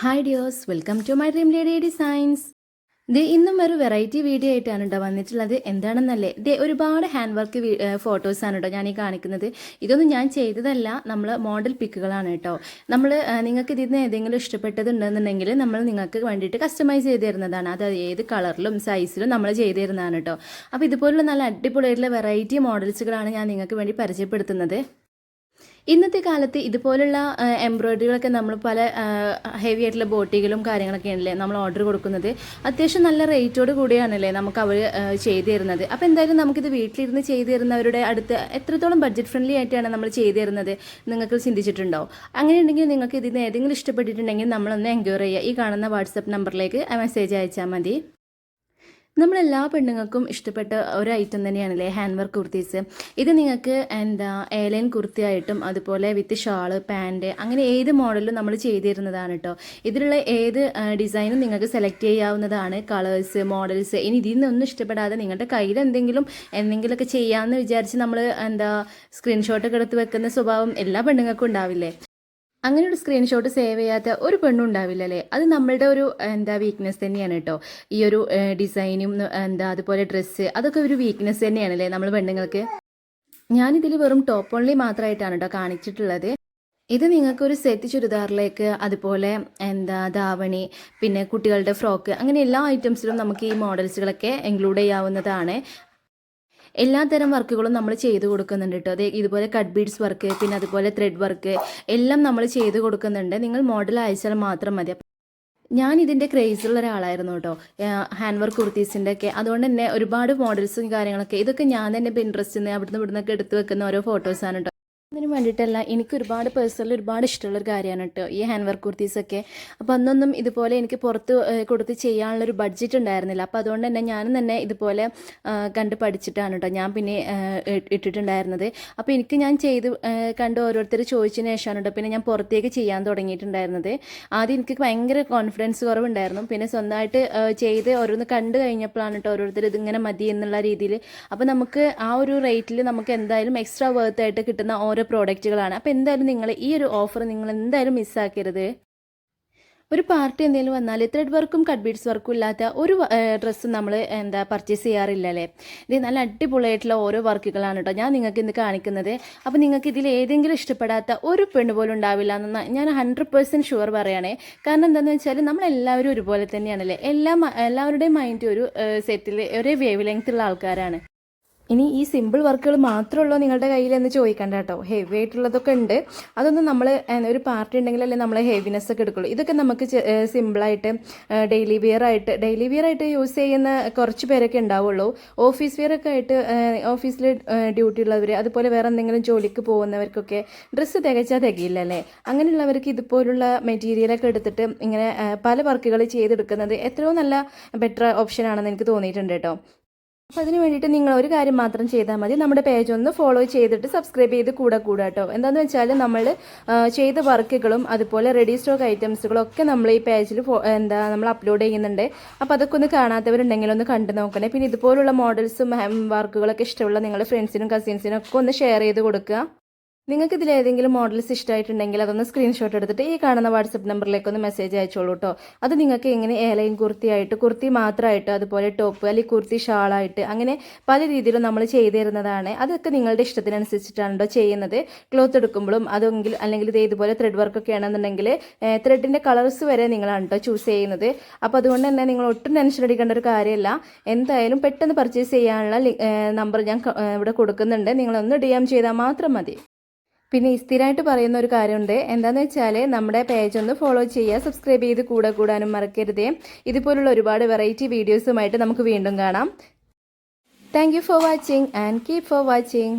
Hi dears, welcome to my dream lady designs. ഇന്നും ഒരു variety video ആയിട്ടാണ് കേട്ടോ വന്നിട്ടുള്ളത്. എന്താണെന്നല്ലേ, ഒരുപാട് ഹാൻഡ് വർക്ക് ഫോട്ടോസാണ് കേട്ടോ ഞാൻ ഈ കാണിക്കുന്നത്. ഇതൊന്നും ഞാൻ ചെയ്തതല്ല, നമ്മൾ മോഡൽ പിക്കുകളാണ് കേട്ടോ. നിങ്ങൾക്ക് ഇതിൽ നിന്ന് ഏതെങ്കിലും ഇഷ്ടപ്പെട്ടതുണ്ടെന്നുണ്ടെങ്കിൽ നമ്മൾ നിങ്ങൾക്ക് വേണ്ടിയിട്ട് കസ്റ്റമൈസ് ചെയ്ത് തരുന്നതാണ്. അത് ഏത് കളറിലും സൈസിലും നമ്മൾ ചെയ്ത് തരുന്നതാണ് കേട്ടോ. അപ്പോൾ ഇതുപോലുള്ള നല്ല അടിപൊളിയായിട്ടുള്ള വെറൈറ്റി മോഡൽസുകളാണ് ഞാൻ നിങ്ങൾക്ക് വേണ്ടി പരിചയപ്പെടുത്തുന്നത്. ഇന്നത്തെ കാലത്ത് ഇതുപോലുള്ള എംബ്രോയ്ഡറികളൊക്കെ നമ്മൾ പല ഹെവി ആയിട്ടുള്ള ബോട്ടികളും കാര്യങ്ങളൊക്കെ ആണല്ലേ നമ്മൾ ഓർഡർ കൊടുക്കുന്നത്. അത്യാവശ്യം നല്ല റേറ്റോട് കൂടിയാണല്ലേ നമുക്ക് അവർ ചെയ്തു തരുന്നത്. അപ്പോൾ എന്തായാലും നമുക്കിത് വീട്ടിലിരുന്ന് ചെയ്തു തരുന്നവരുടെ അടുത്ത് എത്രത്തോളം ബഡ്ജറ്റ് ഫ്രണ്ട്ലി ആയിട്ടാണ് നമ്മൾ ചെയ്തു തരുന്നത് നിങ്ങൾക്ക് ചിന്തിച്ചിട്ടുണ്ടോ? അങ്ങനെയുണ്ടെങ്കിൽ നിങ്ങൾക്ക് ഇതിന് ഏതെങ്കിലും ഇഷ്ടപ്പെട്ടിട്ടുണ്ടെങ്കിൽ നമ്മളൊന്ന് എൻക്വയറി ചെയ്യുക. ഈ കാണുന്ന വാട്സപ്പ് നമ്പറിലേക്ക് മെസ്സേജ് അയച്ചാൽ മതി. നമ്മളെല്ലാ പെണ്ണുങ്ങൾക്കും ഇഷ്ടപ്പെട്ട ഒരു ഐറ്റം തന്നെയാണല്ലേ ഹാൻഡ് വർക്ക് കുർത്തീസ്. ഇത് നിങ്ങൾക്ക് എയർലൈൻ കുർത്തിയായിട്ടും അതുപോലെ വിത്ത് ഷാള്, പാൻറ്, അങ്ങനെ ഏത് മോഡലും നമ്മൾ ചെയ്തു തരുന്നതാണ് കേട്ടോ. ഇതിലുള്ള ഏത് ഡിസൈനും നിങ്ങൾക്ക് സെലക്ട് ചെയ്യാവുന്നതാണ്. Colours, models. ഇനി ഇതിൽ നിന്നൊന്നും ഇഷ്ടപ്പെടാതെ നിങ്ങളുടെ കയ്യിൽ എന്തെങ്കിലുമൊക്കെ ചെയ്യാമെന്ന് വിചാരിച്ച് നമ്മൾ സ്ക്രീൻഷോട്ടൊക്കെ എടുത്ത് വെക്കുന്ന സ്വഭാവം എല്ലാ പെണ്ണുങ്ങൾക്കും ഉണ്ടാവില്ലേ? അങ്ങനെ ഒരു സ്ക്രീൻഷോട്ട് സേവ് ചെയ്യാത്ത ഒരു പെണ്ണും ഉണ്ടാവില്ല അല്ലേ? അത് നമ്മളുടെ ഒരു വീക്ക്നെസ് തന്നെയാണ് കേട്ടോ. ഈ ഒരു ഡിസൈനും അതുപോലെ ഡ്രസ്സ്, അതൊക്കെ ഒരു വീക്ക്നെസ് തന്നെയാണല്ലേ നമ്മൾ പെണ്ണുങ്ങൾക്ക്. ഞാനിതിൽ വെറും ടോപ്പ് ഓൺലി മാത്രമായിട്ടാണ് കേട്ടോ കാണിച്ചിട്ടുള്ളത്. ഇത് നിങ്ങൾക്കൊരു സെറ്റ് ചുരിദാറിലേക്ക്, അതുപോലെ ധാവണി, പിന്നെ കുട്ടികളുടെ ഫ്രോക്ക്, അങ്ങനെ എല്ലാ ഐറ്റംസിലും നമുക്ക് ഈ മോഡൽസുകളൊക്കെ ഇൻക്ലൂഡ് ചെയ്യാവുന്നതാണ്. എല്ലാത്തരം വർക്കുകളും നമ്മൾ ചെയ്ത് കൊടുക്കുന്നുണ്ട് കേട്ടോ. അതെ, ഇതുപോലെ കട്ട് ബീഡ്സ് വർക്ക്, പിന്നെ അതുപോലെ ത്രെഡ് വർക്ക് എല്ലാം നമ്മൾ ചെയ്ത് കൊടുക്കുന്നുണ്ട്. നിങ്ങൾ മോഡൽ അയച്ചാൽ മാത്രം മതി. ഞാൻ ഇതിൻ്റെ ക്രേസുള്ള ഒരാളായിരുന്നു കേട്ടോ, ഹാൻഡ് വർക്ക് കുർത്തീസിൻ്റെ ഒക്കെ. അതുകൊണ്ട് തന്നെ ഒരുപാട് മോഡൽസും കാര്യങ്ങളൊക്കെ ഇതൊക്കെ ഞാൻ തന്നെ പിൻട്രസ്റ്റിൽ നിന്ന് അവിടുന്ന് ഇവിടുന്നൊക്കെ എടുത്ത് വെക്കുന്ന ഓരോ ഫോട്ടോസാണ് കേട്ടോ. അതിന് വേണ്ടിയിട്ടല്ല, എനിക്ക് പേഴ്സണലി ഒരുപാട് ഇഷ്ടമുള്ളൊരു കാര്യമാണ് കേട്ടോ ഈ ഹാൻഡ് വർക്ക് കുർത്തീസൊക്കെ. അപ്പോൾ അന്നൊന്നും ഇതുപോലെ എനിക്ക് പുറത്ത് കൊടുത്ത് ചെയ്യാനുള്ളൊരു ബഡ്ജറ്റ് ഉണ്ടായിരുന്നില്ല. അപ്പോൾ അതുകൊണ്ട് തന്നെ ഞാനും തന്നെ ഇതുപോലെ കണ്ട് പഠിച്ചിട്ടാണ് കേട്ടോ ഞാൻ പിന്നെ ഇട്ടിട്ടുണ്ടായിരുന്നത്. അപ്പോൾ ഞാൻ കണ്ട് ഓരോരുത്തർ ചോദിച്ചതിന് ശേഷമാണ് കേട്ടോ പിന്നെ ഞാൻ പുറത്തേക്ക് ചെയ്യാൻ തുടങ്ങിയിട്ടുണ്ടായിരുന്നത്. ആദ്യം എനിക്ക് ഭയങ്കര കോൺഫിഡൻസ് കുറവുണ്ടായിരുന്നു. പിന്നെ സ്വന്തമായിട്ട് ചെയ്ത് ഓരോന്ന് കണ്ടു കഴിഞ്ഞപ്പോഴാണ് കേട്ടോ ഓരോരുത്തർ ഇതിങ്ങനെ മതി എന്നുള്ള രീതിയിൽ. അപ്പോൾ നമുക്ക് ആ ഒരു റേറ്റിൽ നമുക്ക് എന്തായാലും എക്സ്ട്രാ വർത്തായിട്ട് കിട്ടുന്ന ഓരോ പ്രോഡക്റ്റുകളാണ്. അപ്പോൾ എന്തായാലും നിങ്ങൾ ഈ ഒരു ഓഫർ നിങ്ങൾ എന്തായാലും മിസ്സാക്കരുത്. ഒരു പാർട്ടി എന്തെങ്കിലും വന്നാൽ ത്രെഡ് വർക്കും കട്ട് ബീഡ്സ് വർക്കും ഇല്ലാത്ത ഒരു ഡ്രസ്സും നമ്മൾ പർച്ചേസ് ചെയ്യാറില്ലല്ലേ? ഇത് നല്ല അടിപൊളിയായിട്ടുള്ള ഓരോ വർക്കുകളാണ് കേട്ടോ ഞാൻ നിങ്ങൾക്ക് ഇന്ന് കാണിക്കുന്നത്. അപ്പോൾ നിങ്ങൾക്ക് ഇതിൽ ഏതെങ്കിലും ഇഷ്ടപ്പെടാത്ത ഒരു പെണ്ണ് പോലും ഉണ്ടാവില്ല എന്ന് ഞാൻ 100% ഷുവർ പറയുകയാണേ. കാരണം എന്താണെന്ന് വെച്ചാൽ നമ്മളെല്ലാവരും ഒരുപോലെ തന്നെയാണല്ലേ. എല്ലാവരുടെയും മൈൻഡ് ഒരു സെറ്റിൽ ഒരേ വേവ് ലെങ്ത് ഉള്ള ആൾക്കാരാണ്. ഇനി ഈ സിമ്പിൾ വർക്കുകൾ മാത്രമുള്ളൂ നിങ്ങളുടെ കയ്യിൽ എന്ന് ചോദിക്കണ്ട കേട്ടോ. ഹെവി ആയിട്ടുള്ളതൊക്കെ ഉണ്ട്. അതൊന്നും നമ്മൾ ഒരു പാർട്ടി ഉണ്ടെങ്കിലല്ലേ നമ്മൾ ഹെവിനെസ് ഒക്കെ എടുക്കുള്ളൂ. ഇതൊക്കെ നമുക്ക് സിമ്പിളായിട്ട് ഡെയിലി വെയർ ആയിട്ട് യൂസ് ചെയ്യുന്ന കുറച്ച് പേരൊക്കെ ഉണ്ടാവുള്ളൂ. ഓഫീസ് വെയർ ഒക്കെ ആയിട്ട് ഓഫീസിൽ ഡ്യൂട്ടി ഉള്ളവർ, അതുപോലെ വേറെ എന്തെങ്കിലും ജോലിക്ക് പോകുന്നവർക്കൊക്കെ ഡ്രസ്സ് തികയില്ലല്ലേ. അങ്ങനെയുള്ളവർക്ക് ഇതുപോലുള്ള മെറ്റീരിയലൊക്കെ എടുത്തിട്ട് ഇങ്ങനെ പല വർക്കുകൾ ചെയ്തെടുക്കുന്നത് എത്രയോ നല്ല ബെറ്റർ ഓപ്ഷനാണെന്ന് എനിക്ക് തോന്നിയിട്ടുണ്ട് കേട്ടോ. അപ്പോൾ അതിന് വേണ്ടിയിട്ട് നിങ്ങൾ ഒരു കാര്യം മാത്രം ചെയ്താൽ മതി. നമ്മുടെ പേജ് ഒന്ന് ഫോളോ ചെയ്തിട്ട് സബ്സ്ക്രൈബ് ചെയ്ത് കൂടെ കേട്ടോ. എന്താണെന്ന് വെച്ചാൽ നമ്മൾ ചെയ്ത വർക്കുകളും അതുപോലെ റെഡി സ്റ്റോക്ക് ഐറ്റംസുകളും ഒക്കെ നമ്മൾ ഈ പേജിൽ നമ്മൾ അപ്ലോഡ് ചെയ്യുന്നുണ്ട്. അപ്പോൾ അതൊക്കെ ഒന്ന് കാണാത്തവരുണ്ടെങ്കിൽ ഒന്ന് കണ്ടു നോക്കണേ. പിന്നെ ഇതുപോലുള്ള മോഡൽസും വർക്കുകളൊക്കെ ഇഷ്ടമുള്ള നിങ്ങളുടെ ഫ്രണ്ട്സിനും കസിൻസിനും ഒക്കെ ഒന്ന് ഷെയർ ചെയ്ത് കൊടുക്കുക. നിങ്ങൾക്ക് ഇതിൽ ഏതെങ്കിലും മോഡൽസ് ഇഷ്ടമായിട്ടുണ്ടെങ്കിൽ അതൊന്ന് സ്ക്രീൻഷോട്ട് എടുത്തിട്ട് ഈ കാണുന്ന വാട്സപ്പ് നമ്പറിലേക്ക് ഒന്ന് മെസ്സേജ് അയച്ചോളൂ കേട്ടോ. അത് നിങ്ങൾക്ക് എങ്ങനെ എയർലൈൻ കുർത്തി മാത്രമായിട്ട്, അതുപോലെ ടോപ്പ് അല്ലെങ്കിൽ കുർത്തി ഷാളായിട്ട്, അങ്ങനെ പല രീതിയിലും നമ്മൾ ചെയ്തു തരുന്നതാണ്. അതൊക്കെ നിങ്ങളുടെ ഇഷ്ടത്തിനനുസരിച്ചിട്ടാണ് കേട്ടോ ചെയ്യുന്നത്. ക്ലോത്ത് എടുക്കുമ്പോഴും അല്ലെങ്കിൽ ഇതുപോലെ ത്രെഡ് വർക്കൊക്കെ ആണെന്നുണ്ടെങ്കിൽ ത്രെഡിൻ്റെ കളേഴ്സ് വരെ നിങ്ങളാണ് കേട്ടോ ചൂസ് ചെയ്യുന്നത്. അപ്പോൾ അതുകൊണ്ട് തന്നെ നിങ്ങൾ ഒട്ടും ടെൻഷൻ അടിക്കേണ്ട ഒരു കാര്യമില്ല. എന്തായാലും പെട്ടെന്ന് പർച്ചേസ് ചെയ്യാനുള്ള നമ്പർ ഞാൻ ഇവിടെ കൊടുക്കുന്നുണ്ട്. നിങ്ങളൊന്ന് DM ചെയ്താൽ മാത്രം മതി. പിന്നെ സ്ഥിരമായിട്ട് പറയുന്ന ഒരു കാര്യമുണ്ട്. എന്താണെന്ന് വെച്ചാൽ നമ്മുടെ പേജ് ഒന്ന് ഫോളോ ചെയ്യുക, സബ്സ്ക്രൈബ് ചെയ്ത് കൂടാനും മറക്കരുതേ. ഇതുപോലുള്ള ഒരുപാട് വെറൈറ്റി വീഡിയോസുമായിട്ട് നമുക്ക് വീണ്ടും കാണാം. Thank you for watching and keep for watching.